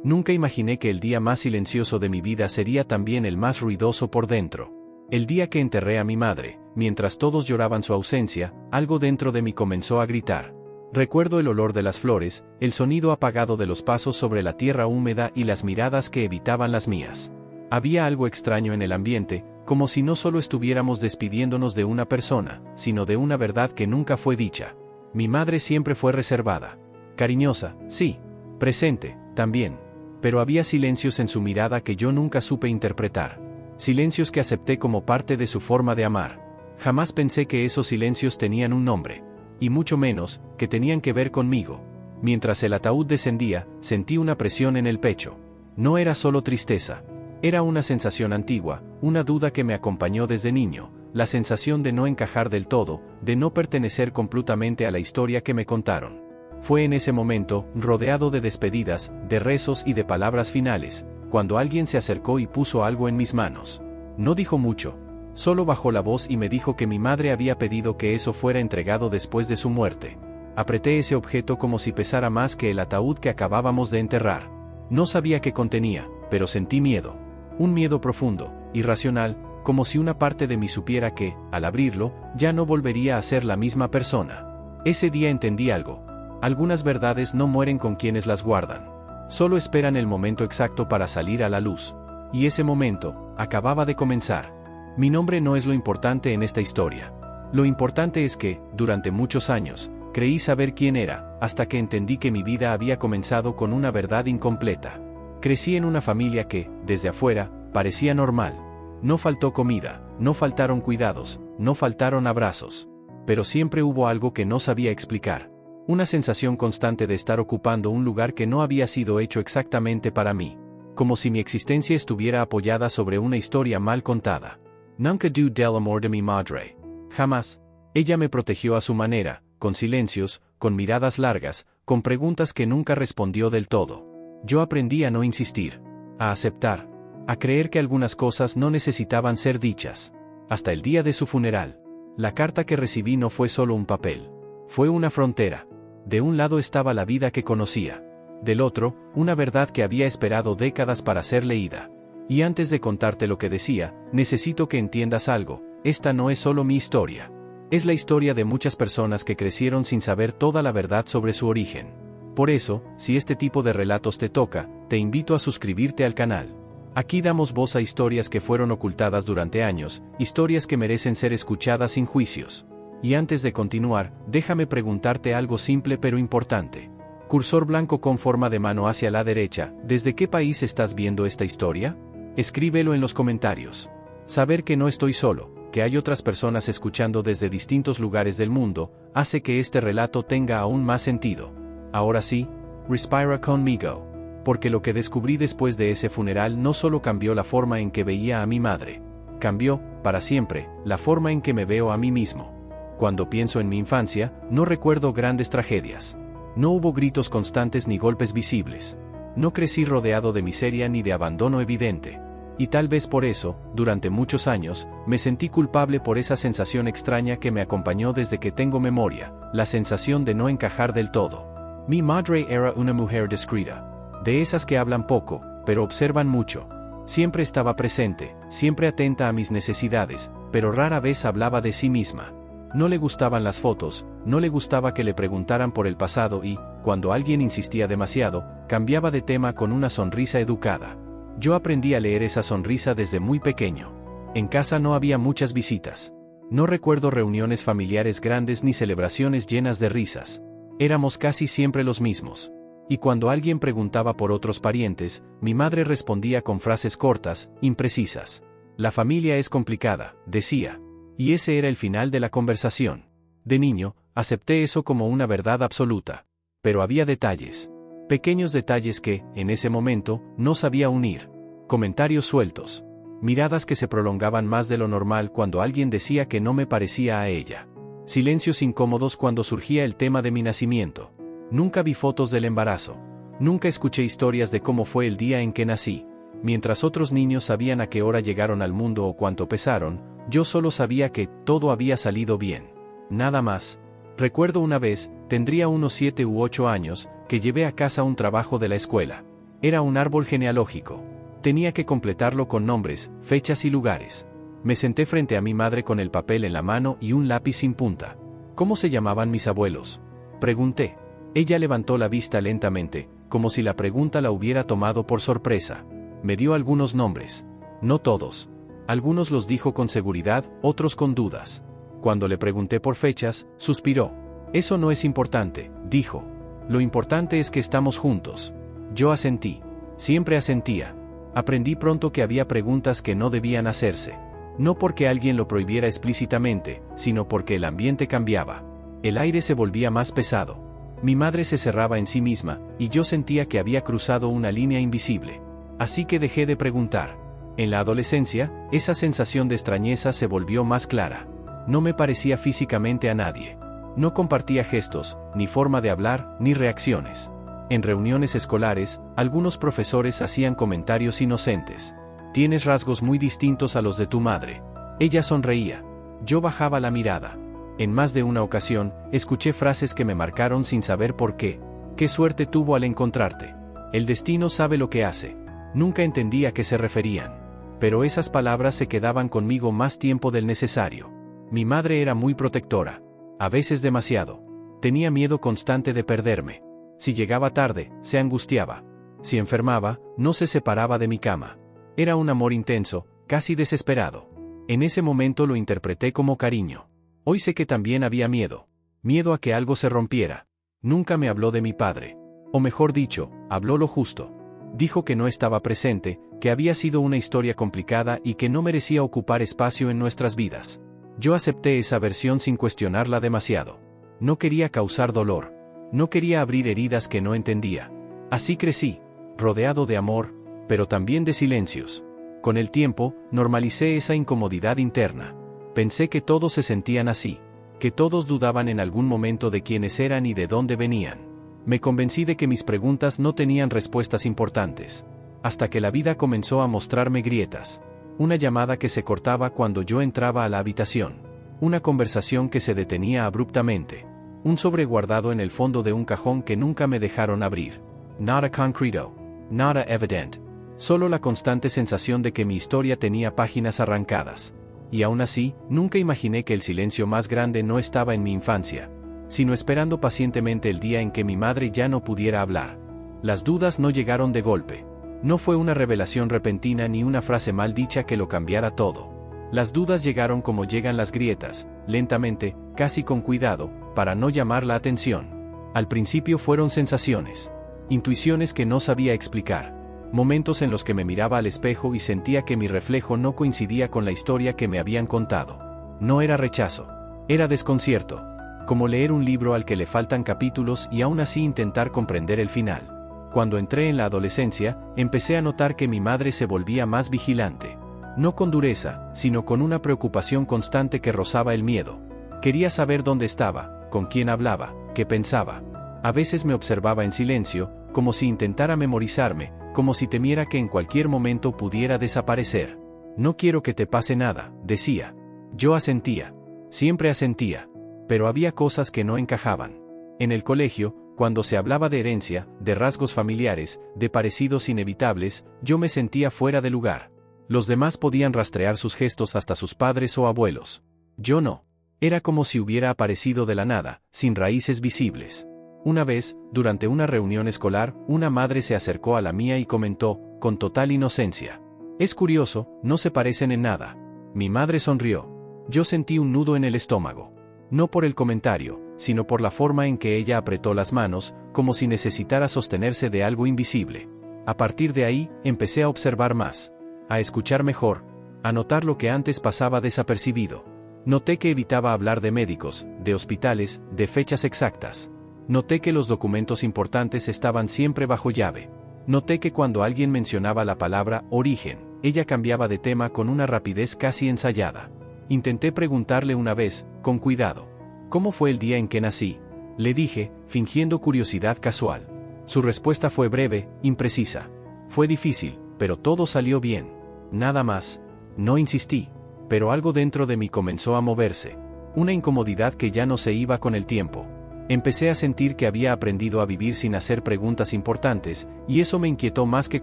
Nunca imaginé que el día más silencioso de mi vida sería también el más ruidoso por dentro. El día que enterré a mi madre, mientras todos lloraban su ausencia, algo dentro de mí comenzó a gritar. Recuerdo el olor de las flores, el sonido apagado de los pasos sobre la tierra húmeda y las miradas que evitaban las mías. Había algo extraño en el ambiente, como si no solo estuviéramos despidiéndonos de una persona, sino de una verdad que nunca fue dicha. Mi madre siempre fue reservada. Cariñosa, sí. Presente, también. Pero había silencios en su mirada que yo nunca supe interpretar. Silencios que acepté como parte de su forma de amar. Jamás pensé que esos silencios tenían un nombre. Y mucho menos, que tenían que ver conmigo. Mientras el ataúd descendía, sentí una presión en el pecho. No era solo tristeza. Era una sensación antigua, una duda que me acompañó desde niño, la sensación de no encajar del todo, de no pertenecer completamente a la historia que me contaron. Fue en ese momento, rodeado de despedidas, de rezos y de palabras finales, cuando alguien se acercó y puso algo en mis manos. No dijo mucho. Solo bajó la voz y me dijo que mi madre había pedido que eso fuera entregado después de su muerte. Apreté ese objeto como si pesara más que el ataúd que acabábamos de enterrar. No sabía qué contenía, pero sentí miedo. Un miedo profundo, irracional, como si una parte de mí supiera que, al abrirlo, ya no volvería a ser la misma persona. Ese día entendí algo. Algunas verdades no mueren con quienes las guardan. Solo esperan el momento exacto para salir a la luz. Y ese momento, acababa de comenzar. Mi nombre no es lo importante en esta historia. Lo importante es que, durante muchos años, creí saber quién era, hasta que entendí que mi vida había comenzado con una verdad incompleta. Crecí en una familia que, desde afuera, parecía normal. No faltó comida, no faltaron cuidados, no faltaron abrazos. Pero siempre hubo algo que no sabía explicar. Una sensación constante de estar ocupando un lugar que no había sido hecho exactamente para mí. Como si mi existencia estuviera apoyada sobre una historia mal contada. Nunca dudé del amor de mi madre. Jamás. Ella me protegió a su manera, con silencios, con miradas largas, con preguntas que nunca respondió del todo. Yo aprendí a no insistir, a aceptar, a creer que algunas cosas no necesitaban ser dichas. Hasta el día de su funeral. La carta que recibí no fue solo un papel. Fue una frontera. De un lado estaba la vida que conocía. Del otro, una verdad que había esperado décadas para ser leída. Y antes de contarte lo que decía, necesito que entiendas algo. Esta no es solo mi historia. Es la historia de muchas personas que crecieron sin saber toda la verdad sobre su origen. Por eso, si este tipo de relatos te toca, te invito a suscribirte al canal. Aquí damos voz a historias que fueron ocultadas durante años, historias que merecen ser escuchadas sin juicios. Y antes de continuar, déjame preguntarte algo simple pero importante. Cursor blanco con forma de mano hacia la derecha, ¿desde qué país estás viendo esta historia? Escríbelo en los comentarios. Saber que no estoy solo, que hay otras personas escuchando desde distintos lugares del mundo, hace que este relato tenga aún más sentido. Ahora sí, respira conmigo. Porque lo que descubrí después de ese funeral no solo cambió la forma en que veía a mi madre. Cambió, para siempre, la forma en que me veo a mí mismo. Cuando pienso en mi infancia, no recuerdo grandes tragedias. No hubo gritos constantes ni golpes visibles. No crecí rodeado de miseria ni de abandono evidente. Y tal vez por eso, durante muchos años, me sentí culpable por esa sensación extraña que me acompañó desde que tengo memoria, la sensación de no encajar del todo. Mi madre era una mujer discreta. De esas que hablan poco, pero observan mucho. Siempre estaba presente, siempre atenta a mis necesidades, pero rara vez hablaba de sí misma. No le gustaban las fotos, no le gustaba que le preguntaran por el pasado y, cuando alguien insistía demasiado, cambiaba de tema con una sonrisa educada. Yo aprendí a leer esa sonrisa desde muy pequeño. En casa no había muchas visitas. No recuerdo reuniones familiares grandes ni celebraciones llenas de risas. Éramos casi siempre los mismos. Y cuando alguien preguntaba por otros parientes, mi madre respondía con frases cortas, imprecisas. La familia es complicada, decía. Y ese era el final de la conversación. De niño, acepté eso como una verdad absoluta. Pero había detalles. Pequeños detalles que, en ese momento, no sabía unir. Comentarios sueltos. Miradas que se prolongaban más de lo normal cuando alguien decía que no me parecía a ella. Silencios incómodos cuando surgía el tema de mi nacimiento. Nunca vi fotos del embarazo. Nunca escuché historias de cómo fue el día en que nací. Mientras otros niños sabían a qué hora llegaron al mundo o cuánto pesaron, yo solo sabía que todo había salido bien. Nada más. Recuerdo una vez, tendría unos 7 u 8 años, que llevé a casa un trabajo de la escuela. Era un árbol genealógico. Tenía que completarlo con nombres, fechas y lugares. Me senté frente a mi madre con el papel en la mano y un lápiz sin punta. ¿Cómo se llamaban mis abuelos?, pregunté. Ella levantó la vista lentamente, como si la pregunta la hubiera tomado por sorpresa. Me dio algunos nombres. No todos. Algunos los dijo con seguridad, otros con dudas. Cuando le pregunté por fechas, suspiró. Eso no es importante, dijo. Lo importante es que estamos juntos. Yo asentí. Siempre asentía. Aprendí pronto que había preguntas que no debían hacerse. No porque alguien lo prohibiera explícitamente, sino porque el ambiente cambiaba. El aire se volvía más pesado. Mi madre se cerraba en sí misma, y yo sentía que había cruzado una línea invisible. Así que dejé de preguntar. En la adolescencia, esa sensación de extrañeza se volvió más clara. No me parecía físicamente a nadie. No compartía gestos, ni forma de hablar, ni reacciones. En reuniones escolares, algunos profesores hacían comentarios inocentes. Tienes rasgos muy distintos a los de tu madre. Ella sonreía. Yo bajaba la mirada. En más de una ocasión, escuché frases que me marcaron sin saber por qué. Qué suerte tuvo al encontrarte. El destino sabe lo que hace. Nunca entendí a qué se referían. Pero esas palabras se quedaban conmigo más tiempo del necesario. Mi madre era muy protectora. A veces demasiado. Tenía miedo constante de perderme. Si llegaba tarde, se angustiaba. Si enfermaba, no se separaba de mi cama. Era un amor intenso, casi desesperado. En ese momento lo interpreté como cariño. Hoy sé que también había miedo. Miedo a que algo se rompiera. Nunca me habló de mi padre. O mejor dicho, habló lo justo. Dijo que no estaba presente, que había sido una historia complicada y que no merecía ocupar espacio en nuestras vidas. Yo acepté esa versión sin cuestionarla demasiado. No quería causar dolor. No quería abrir heridas que no entendía. Así crecí, rodeado de amor, pero también de silencios. Con el tiempo, normalicé esa incomodidad interna. Pensé que todos se sentían así, que todos dudaban en algún momento de quiénes eran y de dónde venían. Me convencí de que mis preguntas no tenían respuestas importantes. Hasta que la vida comenzó a mostrarme grietas. Una llamada que se cortaba cuando yo entraba a la habitación. Una conversación que se detenía abruptamente. Un sobre guardado en el fondo de un cajón que nunca me dejaron abrir. Nada concreto. Nada evident. Solo la constante sensación de que mi historia tenía páginas arrancadas. Y aún así, nunca imaginé que el silencio más grande no estaba en mi infancia, sino esperando pacientemente el día en que mi madre ya no pudiera hablar. Las dudas no llegaron de golpe. No fue una revelación repentina ni una frase mal dicha que lo cambiara todo. Las dudas llegaron como llegan las grietas, lentamente, casi con cuidado, para no llamar la atención. Al principio fueron sensaciones, intuiciones que no sabía explicar. Momentos en los que me miraba al espejo y sentía que mi reflejo no coincidía con la historia que me habían contado. No era rechazo, era desconcierto, como leer un libro al que le faltan capítulos y aún así intentar comprender el final. Cuando entré en la adolescencia, empecé a notar que mi madre se volvía más vigilante. No con dureza, sino con una preocupación constante que rozaba el miedo. Quería saber dónde estaba, con quién hablaba, qué pensaba. A veces me observaba en silencio, como si intentara memorizarme, como si temiera que en cualquier momento pudiera desaparecer. No quiero que te pase nada, decía. Yo asentía. Siempre asentía. Pero había cosas que no encajaban. En el colegio, cuando se hablaba de herencia, de rasgos familiares, de parecidos inevitables, yo me sentía fuera de lugar. Los demás podían rastrear sus gestos hasta sus padres o abuelos. Yo no. Era como si hubiera aparecido de la nada, sin raíces visibles. Una vez, durante una reunión escolar, una madre se acercó a la mía y comentó, con total inocencia: «Es curioso, no se parecen en nada». Mi madre sonrió. Yo sentí un nudo en el estómago. No por el comentario, sino por la forma en que ella apretó las manos, como si necesitara sostenerse de algo invisible. A partir de ahí, empecé a observar más, a escuchar mejor, a notar lo que antes pasaba desapercibido. Noté que evitaba hablar de médicos, de hospitales, de fechas exactas. Noté que los documentos importantes estaban siempre bajo llave. Noté que cuando alguien mencionaba la palabra origen, ella cambiaba de tema con una rapidez casi ensayada. Intenté preguntarle una vez, con cuidado: «¿Cómo fue el día en que nací?». Le dije, fingiendo curiosidad casual. Su respuesta fue breve, imprecisa. Fue difícil, pero todo salió bien. Nada más. No insistí. Pero algo dentro de mí comenzó a moverse. Una incomodidad que ya no se iba con el tiempo. Empecé a sentir que había aprendido a vivir sin hacer preguntas importantes, y eso me inquietó más que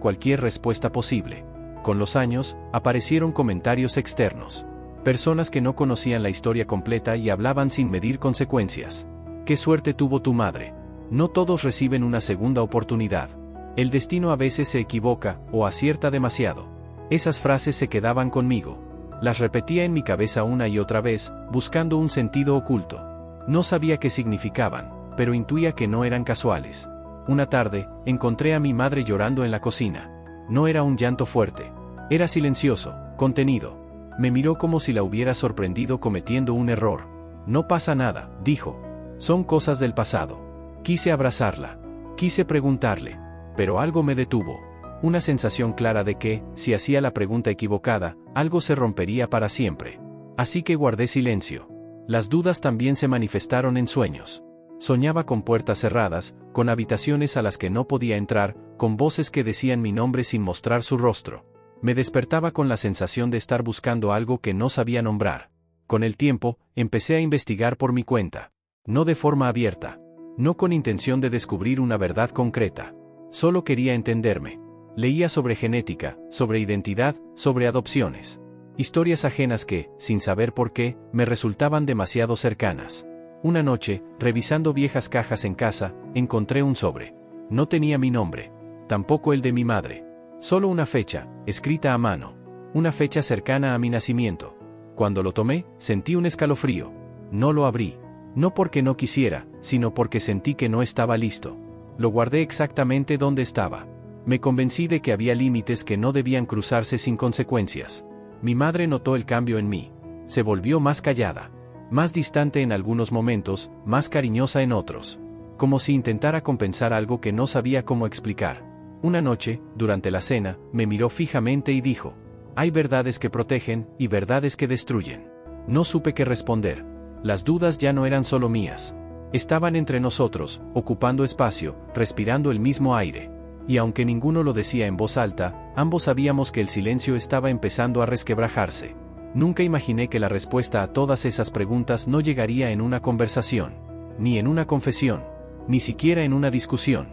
cualquier respuesta posible. Con los años, aparecieron comentarios externos. Personas que no conocían la historia completa y hablaban sin medir consecuencias. «¡Qué suerte tuvo tu madre! No todos reciben una segunda oportunidad. El destino a veces se equivoca, o acierta demasiado». Esas frases se quedaban conmigo. Las repetía en mi cabeza una y otra vez, buscando un sentido oculto. No sabía qué significaban, pero intuía que no eran casuales. Una tarde, encontré a mi madre llorando en la cocina. No era un llanto fuerte. Era silencioso, contenido. Me miró como si la hubiera sorprendido cometiendo un error. «No pasa nada», dijo. «Son cosas del pasado». Quise abrazarla. Quise preguntarle. Pero algo me detuvo. Una sensación clara de que, si hacía la pregunta equivocada, algo se rompería para siempre. Así que guardé silencio. Las dudas también se manifestaron en sueños. Soñaba con puertas cerradas, con habitaciones a las que no podía entrar, con voces que decían mi nombre sin mostrar su rostro. Me despertaba con la sensación de estar buscando algo que no sabía nombrar. Con el tiempo, empecé a investigar por mi cuenta. No de forma abierta. No con intención de descubrir una verdad concreta. Solo quería entenderme. Leía sobre genética, sobre identidad, sobre adopciones. Historias ajenas que, sin saber por qué, me resultaban demasiado cercanas. Una noche, revisando viejas cajas en casa, encontré un sobre. No tenía mi nombre. Tampoco el de mi madre. Solo una fecha, escrita a mano. Una fecha cercana a mi nacimiento. Cuando lo tomé, sentí un escalofrío. No lo abrí. No porque no quisiera, sino porque sentí que no estaba listo. Lo guardé exactamente donde estaba. Me convencí de que había límites que no debían cruzarse sin consecuencias. Mi madre notó el cambio en mí. Se volvió más callada. Más distante en algunos momentos, más cariñosa en otros. Como si intentara compensar algo que no sabía cómo explicar. Una noche, durante la cena, me miró fijamente y dijo: «Hay verdades que protegen, y verdades que destruyen». No supe qué responder. Las dudas ya no eran solo mías. Estaban entre nosotros, ocupando espacio, respirando el mismo aire. Y aunque ninguno lo decía en voz alta, ambos sabíamos que el silencio estaba empezando a resquebrajarse. Nunca imaginé que la respuesta a todas esas preguntas no llegaría en una conversación, ni en una confesión, ni siquiera en una discusión.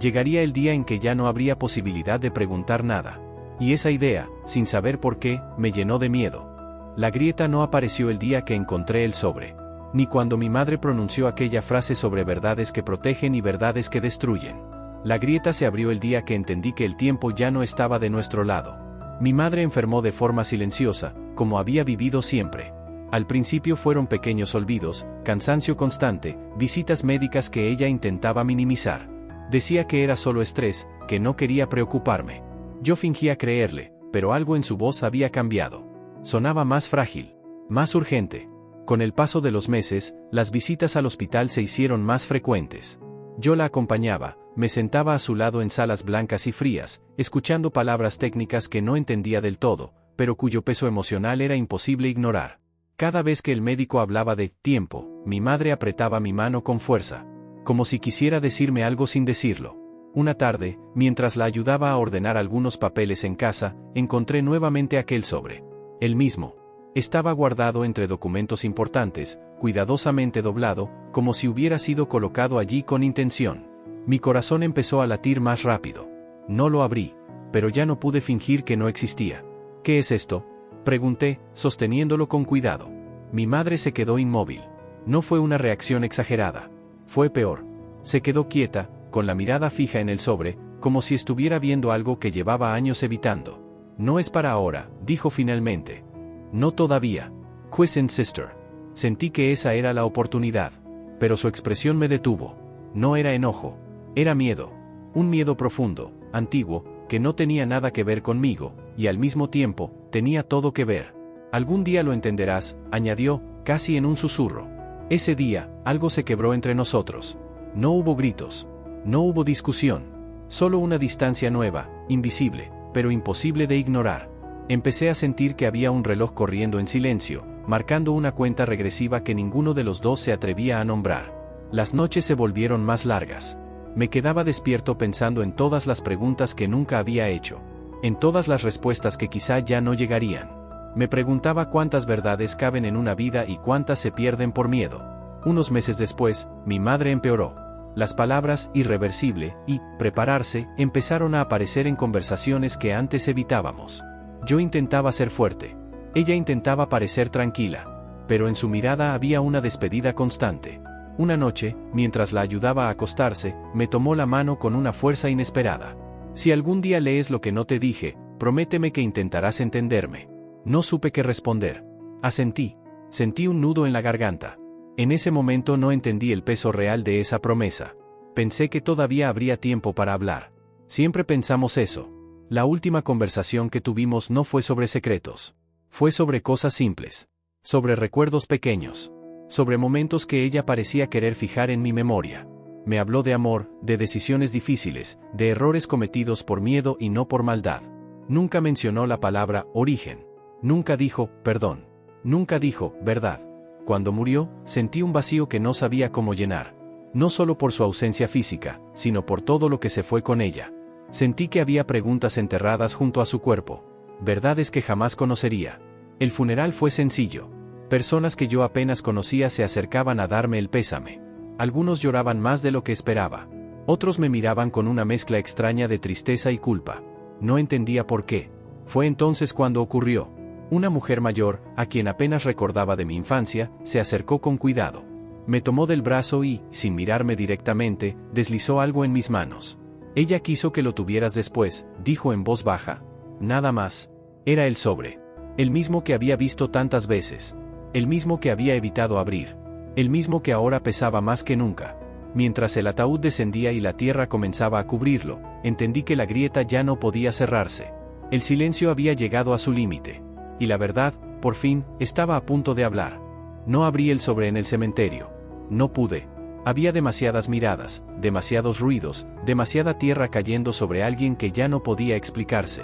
Llegaría el día en que ya no habría posibilidad de preguntar nada. Y esa idea, sin saber por qué, me llenó de miedo. La grieta no apareció el día que encontré el sobre, ni cuando mi madre pronunció aquella frase sobre verdades que protegen y verdades que destruyen. La grieta se abrió el día que entendí que el tiempo ya no estaba de nuestro lado. Mi madre enfermó de forma silenciosa, como había vivido siempre. Al principio fueron pequeños olvidos, cansancio constante, visitas médicas que ella intentaba minimizar. Decía que era solo estrés, que no quería preocuparme. Yo fingía creerle, pero algo en su voz había cambiado. Sonaba más frágil, más urgente. Con el paso de los meses, las visitas al hospital se hicieron más frecuentes. Yo la acompañaba, me sentaba a su lado en salas blancas y frías, escuchando palabras técnicas que no entendía del todo, pero cuyo peso emocional era imposible ignorar. Cada vez que el médico hablaba de tiempo, mi madre apretaba mi mano con fuerza, como si quisiera decirme algo sin decirlo. Una tarde, mientras la ayudaba a ordenar algunos papeles en casa, encontré nuevamente aquel sobre. El mismo. Estaba guardado entre documentos importantes, cuidadosamente doblado, como si hubiera sido colocado allí con intención. Mi corazón empezó a latir más rápido. No lo abrí, pero ya no pude fingir que no existía. «¿Qué es esto?», pregunté, sosteniéndolo con cuidado. Mi madre se quedó inmóvil. No fue una reacción exagerada. Fue peor. Se quedó quieta, con la mirada fija en el sobre, como si estuviera viendo algo que llevaba años evitando. «No es para ahora», dijo finalmente. «No todavía. Cousin sister». Sentí que esa era la oportunidad. Pero su expresión me detuvo. No era enojo. Era miedo. Un miedo profundo, antiguo, que no tenía nada que ver conmigo, y al mismo tiempo, tenía todo que ver. «Algún día lo entenderás», añadió, casi en un susurro. Ese día, algo se quebró entre nosotros. No hubo gritos. No hubo discusión. Solo una distancia nueva, invisible, pero imposible de ignorar. Empecé a sentir que había un reloj corriendo en silencio, marcando una cuenta regresiva que ninguno de los dos se atrevía a nombrar. Las noches se volvieron más largas. Me quedaba despierto pensando en todas las preguntas que nunca había hecho. En todas las respuestas que quizá ya no llegarían. Me preguntaba cuántas verdades caben en una vida y cuántas se pierden por miedo. Unos meses después, mi madre empeoró. Las palabras irreversible y prepararse empezaron a aparecer en conversaciones que antes evitábamos. Yo intentaba ser fuerte. Ella intentaba parecer tranquila. Pero en su mirada había una despedida constante. Una noche, mientras la ayudaba a acostarse, me tomó la mano con una fuerza inesperada. Si algún día lees lo que no te dije, prométeme que intentarás entenderme. No supe qué responder. Asentí. Sentí un nudo en la garganta. En ese momento no entendí el peso real de esa promesa. Pensé que todavía habría tiempo para hablar. Siempre pensamos eso. La última conversación que tuvimos no fue sobre secretos. Fue sobre cosas simples. Sobre recuerdos pequeños. Sobre momentos que ella parecía querer fijar en mi memoria. Me habló de amor, de decisiones difíciles, de errores cometidos por miedo y no por maldad. Nunca mencionó la palabra origen. Nunca dijo perdón. Nunca dijo verdad. Cuando murió, sentí un vacío que no sabía cómo llenar. No solo por su ausencia física, sino por todo lo que se fue con ella. Sentí que había preguntas enterradas junto a su cuerpo. Verdades que jamás conocería. El funeral fue sencillo. Personas que yo apenas conocía se acercaban a darme el pésame. Algunos lloraban más de lo que esperaba. Otros me miraban con una mezcla extraña de tristeza y culpa. No entendía por qué. Fue entonces cuando ocurrió. Una mujer mayor, a quien apenas recordaba de mi infancia, se acercó con cuidado. Me tomó del brazo y, sin mirarme directamente, deslizó algo en mis manos. Ella quiso que lo tuvieras después, dijo en voz baja. Nada más. Era el sobre. El mismo que había visto tantas veces. El mismo que había evitado abrir. El mismo que ahora pesaba más que nunca. Mientras el ataúd descendía y la tierra comenzaba a cubrirlo, entendí que la grieta ya no podía cerrarse. El silencio había llegado a su límite. Y la verdad, por fin, estaba a punto de hablar. No abrí el sobre en el cementerio. No pude. Había demasiadas miradas, demasiados ruidos, demasiada tierra cayendo sobre alguien que ya no podía explicarse.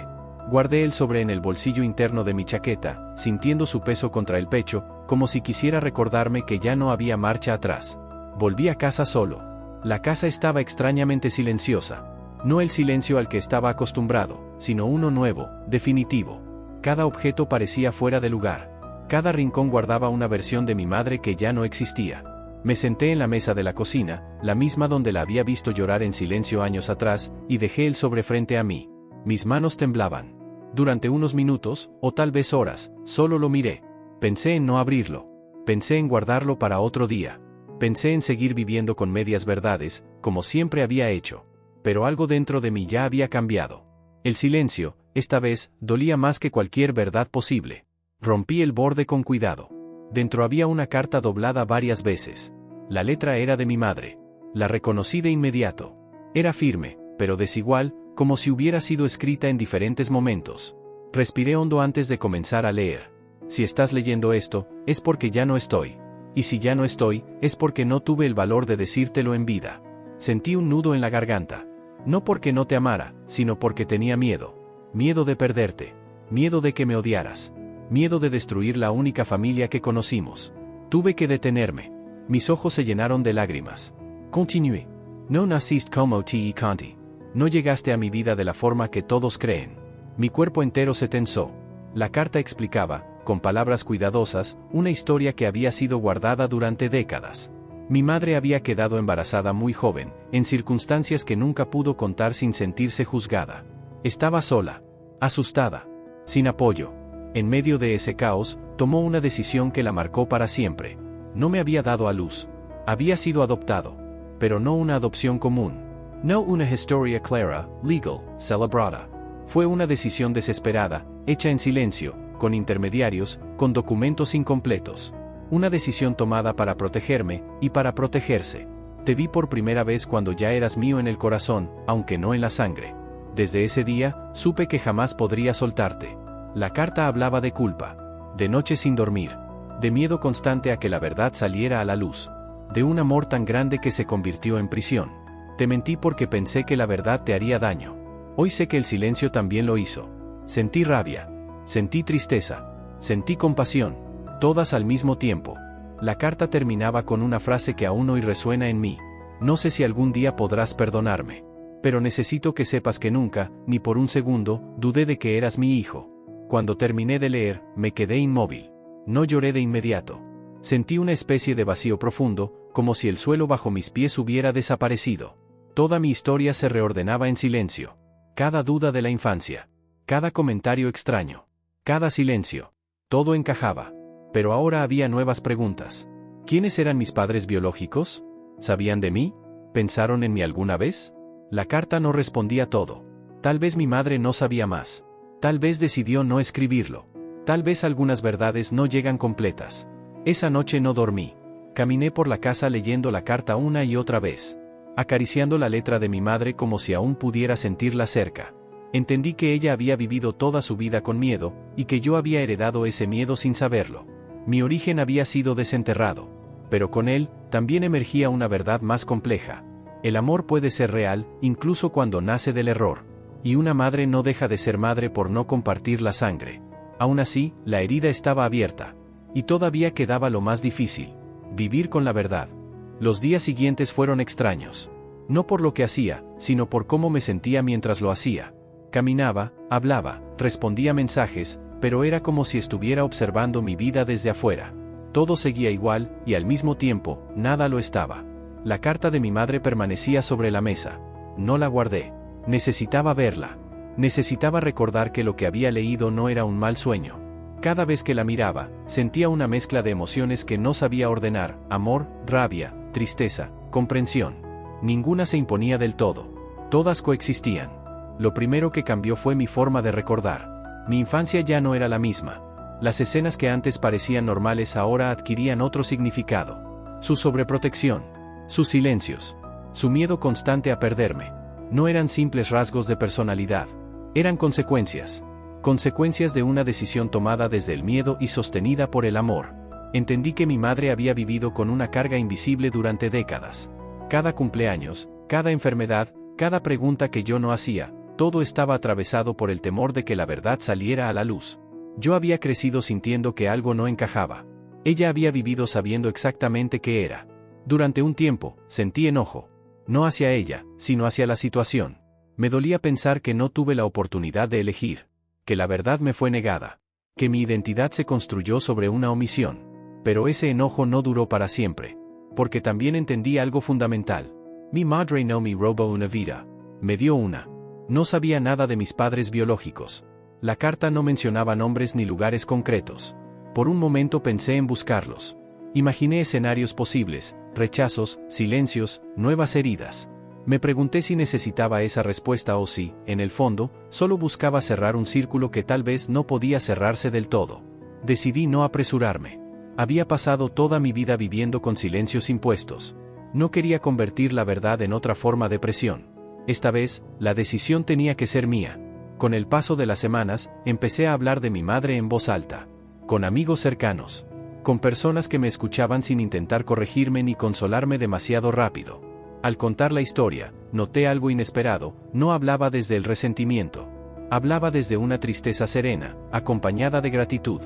Guardé el sobre en el bolsillo interno de mi chaqueta, sintiendo su peso contra el pecho, como si quisiera recordarme que ya no había marcha atrás. Volví a casa solo. La casa estaba extrañamente silenciosa. No el silencio al que estaba acostumbrado, sino uno nuevo, definitivo. Cada objeto parecía fuera de lugar. Cada rincón guardaba una versión de mi madre que ya no existía. Me senté en la mesa de la cocina, la misma donde la había visto llorar en silencio años atrás, y dejé el sobre frente a mí. Mis manos temblaban. Durante unos minutos, o tal vez horas, solo lo miré. Pensé en no abrirlo. Pensé en guardarlo para otro día. Pensé en seguir viviendo con medias verdades, como siempre había hecho. Pero algo dentro de mí ya había cambiado. El silencio, esta vez, dolía más que cualquier verdad posible. Rompí el borde con cuidado. Dentro había una carta doblada varias veces. La letra era de mi madre. La reconocí de inmediato. Era firme, pero desigual, como si hubiera sido escrita en diferentes momentos. Respiré hondo antes de comenzar a leer. Si estás leyendo esto, es porque ya no estoy. Y si ya no estoy, es porque no tuve el valor de decírtelo en vida. Sentí un nudo en la garganta. No porque no te amara, sino porque tenía miedo. Miedo de perderte. Miedo de que me odiaras. Miedo de destruir la única familia que conocimos. Tuve que detenerme. Mis ojos se llenaron de lágrimas. Continué. No naciste como te conté. No llegaste a mi vida de la forma que todos creen. Mi cuerpo entero se tensó. La carta explicaba, con palabras cuidadosas, una historia que había sido guardada durante décadas. Mi madre había quedado embarazada muy joven, en circunstancias que nunca pudo contar sin sentirse juzgada. Estaba sola, asustada, sin apoyo. En medio de ese caos, tomó una decisión que la marcó para siempre. No me había dado a luz. Había sido adoptado. Pero no una adopción común. No una historia clara, legal, celebrada. Fue una decisión desesperada, hecha en silencio, con intermediarios, con documentos incompletos. Una decisión tomada para protegerme, y para protegerse. Te vi por primera vez cuando ya eras mío en el corazón, aunque no en la sangre. Desde ese día, supe que jamás podría soltarte. La carta hablaba de culpa, de noches sin dormir, de miedo constante a que la verdad saliera a la luz, de un amor tan grande que se convirtió en prisión. Te mentí porque pensé que la verdad te haría daño. Hoy sé que el silencio también lo hizo. Sentí rabia, sentí tristeza, sentí compasión, todas al mismo tiempo. La carta terminaba con una frase que aún hoy resuena en mí. No sé si algún día podrás perdonarme. Pero necesito que sepas que nunca, ni por un segundo, dudé de que eras mi hijo. Cuando terminé de leer, me quedé inmóvil. No lloré de inmediato. Sentí una especie de vacío profundo, como si el suelo bajo mis pies hubiera desaparecido. Toda mi historia se reordenaba en silencio. Cada duda de la infancia, cada comentario extraño, cada silencio, todo encajaba. Pero ahora había nuevas preguntas. ¿Quiénes eran mis padres biológicos? ¿Sabían de mí? ¿Pensaron en mí alguna vez? La carta no respondía todo. Tal vez mi madre no sabía más. Tal vez decidió no escribirlo. Tal vez algunas verdades no llegan completas. Esa noche no dormí. Caminé por la casa leyendo la carta una y otra vez, acariciando la letra de mi madre como si aún pudiera sentirla cerca. Entendí que ella había vivido toda su vida con miedo, y que yo había heredado ese miedo sin saberlo. Mi origen había sido desenterrado. Pero con él, también emergía una verdad más compleja. El amor puede ser real, incluso cuando nace del error. Y una madre no deja de ser madre por no compartir la sangre. Aún así, la herida estaba abierta. Y todavía quedaba lo más difícil: vivir con la verdad. Los días siguientes fueron extraños. No por lo que hacía, sino por cómo me sentía mientras lo hacía. Caminaba, hablaba, respondía mensajes, pero era como si estuviera observando mi vida desde afuera. Todo seguía igual, y al mismo tiempo, nada lo estaba. La carta de mi madre permanecía sobre la mesa. No la guardé. Necesitaba verla. Necesitaba recordar que lo que había leído no era un mal sueño. Cada vez que la miraba, sentía una mezcla de emociones que no sabía ordenar: amor, rabia, tristeza, comprensión. Ninguna se imponía del todo. Todas coexistían. Lo primero que cambió fue mi forma de recordar. Mi infancia ya no era la misma. Las escenas que antes parecían normales ahora adquirían otro significado. Su sobreprotección, sus silencios, su miedo constante a perderme, no eran simples rasgos de personalidad. Eran consecuencias. Consecuencias de una decisión tomada desde el miedo y sostenida por el amor. Entendí que mi madre había vivido con una carga invisible durante décadas. Cada cumpleaños, cada enfermedad, cada pregunta que yo no hacía, todo estaba atravesado por el temor de que la verdad saliera a la luz. Yo había crecido sintiendo que algo no encajaba. Ella había vivido sabiendo exactamente qué era. Durante un tiempo, sentí enojo. No hacia ella, sino hacia la situación. Me dolía pensar que no tuve la oportunidad de elegir. Que la verdad me fue negada. Que mi identidad se construyó sobre una omisión. Pero ese enojo no duró para siempre. Porque también entendí algo fundamental. Mi madre no me robó una vida. Me dio una. No sabía nada de mis padres biológicos. La carta no mencionaba nombres ni lugares concretos. Por un momento pensé en buscarlos. Imaginé escenarios posibles: rechazos, silencios, nuevas heridas. Me pregunté si necesitaba esa respuesta o si, en el fondo, solo buscaba cerrar un círculo que tal vez no podía cerrarse del todo. Decidí no apresurarme. Había pasado toda mi vida viviendo con silencios impuestos. No quería convertir la verdad en otra forma de presión. Esta vez, la decisión tenía que ser mía. Con el paso de las semanas, empecé a hablar de mi madre en voz alta. Con amigos cercanos. Con personas que me escuchaban sin intentar corregirme ni consolarme demasiado rápido. Al contar la historia, noté algo inesperado: no hablaba desde el resentimiento. Hablaba desde una tristeza serena, acompañada de gratitud.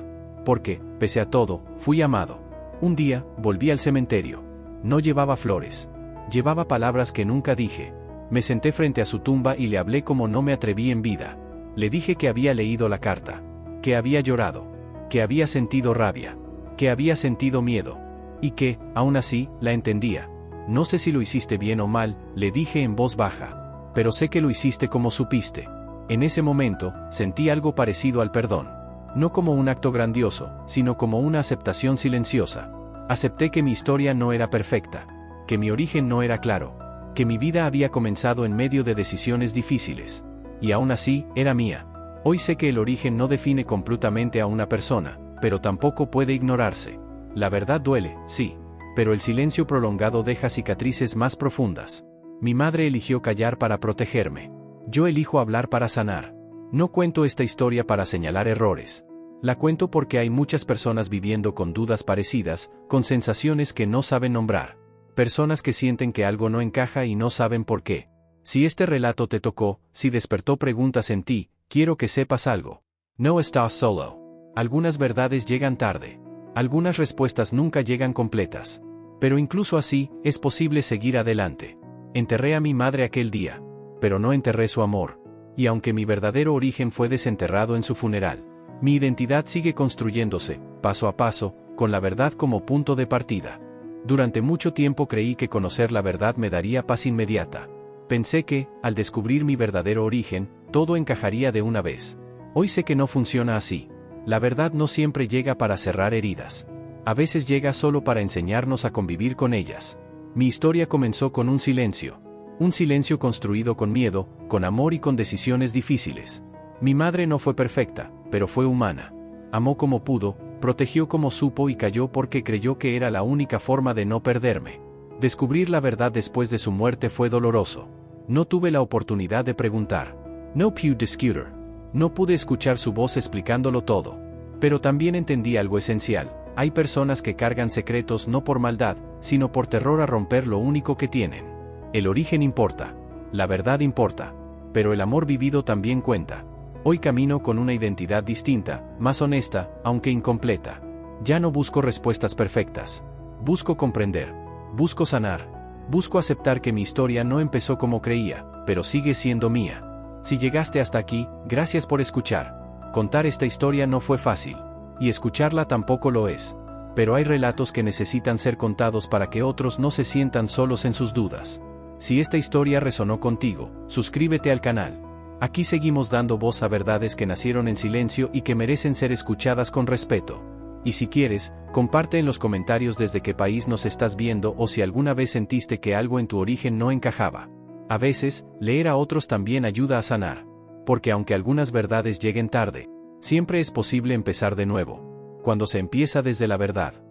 Porque, pese a todo, fui amado. Un día, volví al cementerio. No llevaba flores. Llevaba palabras que nunca dije. Me senté frente a su tumba y le hablé como no me atreví en vida. Le dije que había leído la carta. Que había llorado. Que había sentido rabia. Que había sentido miedo. Y que, aún así, la entendía. No sé si lo hiciste bien o mal, le dije en voz baja. Pero sé que lo hiciste como supiste. En ese momento, sentí algo parecido al perdón. No como un acto grandioso, sino como una aceptación silenciosa. Acepté que mi historia no era perfecta. Que mi origen no era claro. Que mi vida había comenzado en medio de decisiones difíciles. Y aún así, era mía. Hoy sé que el origen no define completamente a una persona, pero tampoco puede ignorarse. La verdad duele, sí. Pero el silencio prolongado deja cicatrices más profundas. Mi madre eligió callar para protegerme. Yo elijo hablar para sanar. No cuento esta historia para señalar errores. La cuento porque hay muchas personas viviendo con dudas parecidas, con sensaciones que no saben nombrar. Personas que sienten que algo no encaja y no saben por qué. Si este relato te tocó, si despertó preguntas en ti, quiero que sepas algo. No estás solo. Algunas verdades llegan tarde. Algunas respuestas nunca llegan completas. Pero incluso así, es posible seguir adelante. Enterré a mi madre aquel día. Pero no enterré su amor. Y aunque mi verdadero origen fue desenterrado en su funeral, mi identidad sigue construyéndose, paso a paso, con la verdad como punto de partida. Durante mucho tiempo creí que conocer la verdad me daría paz inmediata. Pensé que, al descubrir mi verdadero origen, todo encajaría de una vez. Hoy sé que no funciona así. La verdad no siempre llega para cerrar heridas. A veces llega solo para enseñarnos a convivir con ellas. Mi historia comenzó con un silencio. Un silencio construido con miedo, con amor y con decisiones difíciles. Mi madre no fue perfecta, pero fue humana. Amó como pudo, protegió como supo y calló porque creyó que era la única forma de no perderme. Descubrir la verdad después de su muerte fue doloroso. No tuve la oportunidad de preguntar. No pude discutir. No pude escuchar su voz explicándolo todo. Pero también entendí algo esencial. Hay personas que cargan secretos no por maldad, sino por terror a romper lo único que tienen. El origen importa. La verdad importa. Pero el amor vivido también cuenta. Hoy camino con una identidad distinta, más honesta, aunque incompleta. Ya no busco respuestas perfectas. Busco comprender. Busco sanar. Busco aceptar que mi historia no empezó como creía, pero sigue siendo mía. Si llegaste hasta aquí, gracias por escuchar. Contar esta historia no fue fácil. Y escucharla tampoco lo es. Pero hay relatos que necesitan ser contados para que otros no se sientan solos en sus dudas. Si esta historia resonó contigo, suscríbete al canal. Aquí seguimos dando voz a verdades que nacieron en silencio y que merecen ser escuchadas con respeto. Y si quieres, comparte en los comentarios desde qué país nos estás viendo o si alguna vez sentiste que algo en tu origen no encajaba. A veces, leer a otros también ayuda a sanar. Porque aunque algunas verdades lleguen tarde, siempre es posible empezar de nuevo. Cuando se empieza desde la verdad.